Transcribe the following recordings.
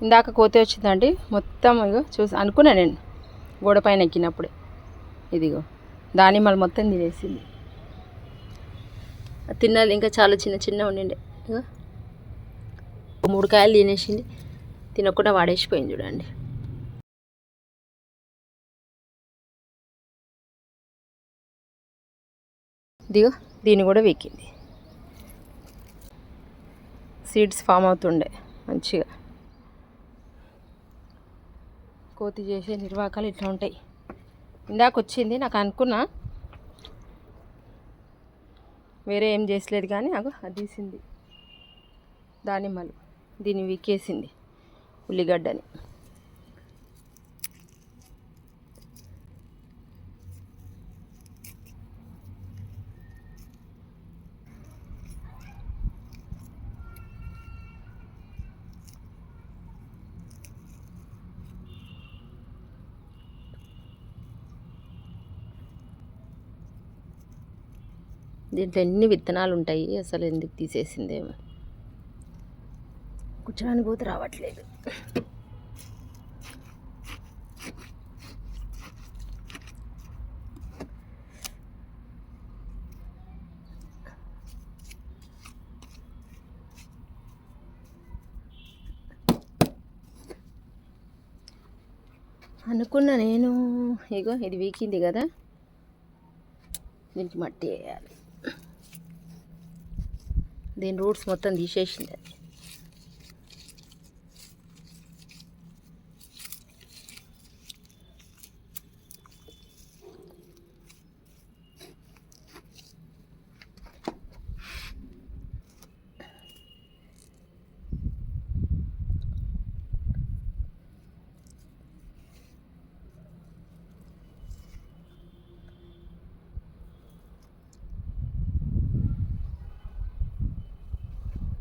ఇందాక కోతి వచ్చిందండి. మొత్తం ఇగో చూసి అనుకున్నా నేను గోడ పైన ఎక్కినప్పుడే. ఇదిగో దానిమ్మలు మొత్తం తినేసింది. తిన్నది ఇంకా చాలా చిన్న చిన్న ఉండిండే. ఇగో 3 కాయలు తినేసింది. తినకుండా వాడేసిపోయింది చూడండి. ఇదిగో దీన్ని కూడా వీకింది. సీడ్స్ ఫామ్ అవుతుండే మంచిగా. కోతి చేసే నిర్వాకాలు ఇట్లా ఉంటాయి. ఇందాక వచ్చింది, నాకు అనుకున్నా వేరే ఏం చేసలేదు కానీ అగో అది తీసింది దానిమ్మలు. దీన్ని వీకేసింది ఉల్లిగడ్డని. దీంట్లో ఎన్ని విత్తనాలు ఉంటాయి, అసలు ఎందుకు తీసేసిందేమో. కూర్చోడానికి పోతే రావట్లేదు. అనుకున్నా నేను, ఇగో ఇది వీకింది కదా, దీనికి మట్టి వేయాలి. దీని రూట్స్ మొత్తం తీసేసింది అది.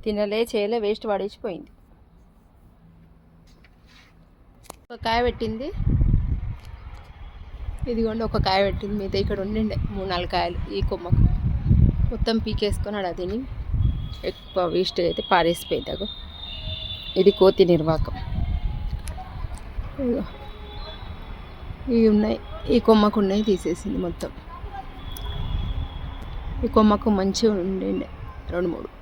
తినలే చేయలే, వేస్ట్ పడేసిపోయింది. ఒక కాయ పెట్టింది, ఇదిగోండి ఒక కాయ పెట్టింది. మిగతా ఇక్కడ ఉండిండే 3-4 కాయలు ఈ కొమ్మకు మొత్తం పీకేసుకొని అలా తిని ఎక్కువ వేస్ట్ అయితే పారేసిపోయింది. అగో ఇది కోతి నిర్వాకం. ఇవి ఉన్నాయి, ఈ కొమ్మకు ఉన్నాయి, తీసేసింది మొత్తం. ఈ కొమ్మకు మంచిగా ఉండిండే 2-3.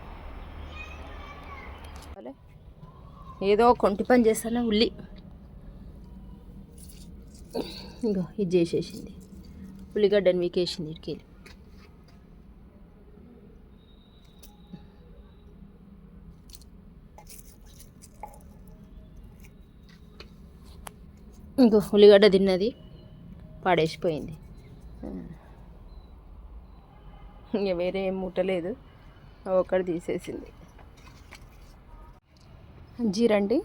ఏదో కొంటి పని చేస్తానే ఉల్లి ఇంకో ఇది చేసేసింది. ఉల్లిగడ్డని వీకేసింది ఇటుకెళ్ళి. ఇంకో ఉల్లిగడ్డ తిన్నది, పాడేసిపోయింది. ఇంక వేరే ఏం ముట్టలేదు, ఒక్కటి తీసేసింది. అంజీరండి,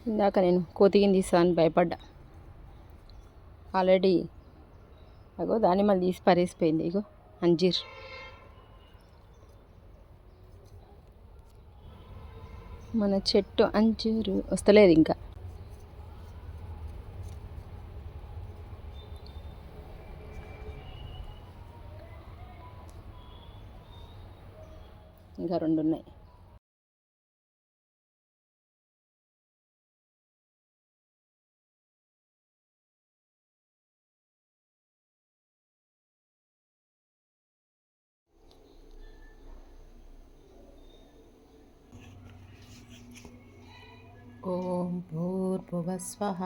ఇందాక నేను కోతిగిని తీసాను భయపడ్డా. ఆల్రెడీ అగో దానిమ్మలు తీసి పారేసిపోయింది. ఇగో అంజీర్. మన చెట్టు అంజీరు వస్తలేదు ఇంకా. ఇంకా 2 ఉన్నాయి. ఓం భూర్భువస్వః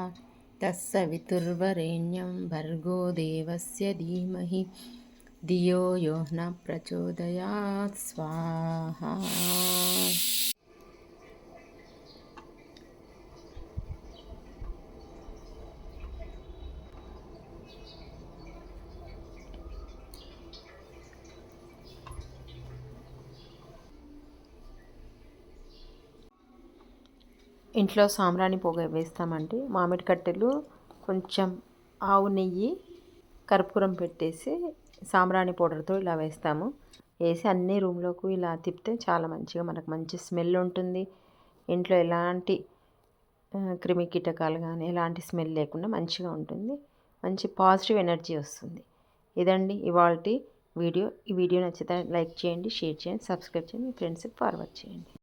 తస్సవితుర్వరేణ్యం భర్గో దేవస్య ధీమహి ధియో యో న ప్రచోదయాత్ స్వాహా. ఇంట్లో సాంబ్రాణి పొగ వేస్తామండి. మామిడి కట్టెలు, కొంచెం ఆవు నెయ్యి, కర్పూరం పెట్టేసి సాంబ్రాణి పౌడర్తో ఇలా వేస్తాము. వేసి అన్ని రూమ్లోకి ఇలా తిప్పితే చాలా మంచిగా మనకు మంచి స్మెల్ ఉంటుంది. ఇంట్లో ఎలాంటి క్రిమి కీటకాలు కానీ ఎలాంటి స్మెల్ లేకుండా మంచిగా ఉంటుంది. మంచి పాజిటివ్ ఎనర్జీ వస్తుంది. ఇదండి ఇవాల్టి వీడియో. ఈ వీడియో నచ్చితే లైక్ చేయండి, షేర్ చేయండి, సబ్స్క్రైబ్ చేయండి, మీ ఫ్రెండ్స్కి ఫార్వర్డ్ చేయండి.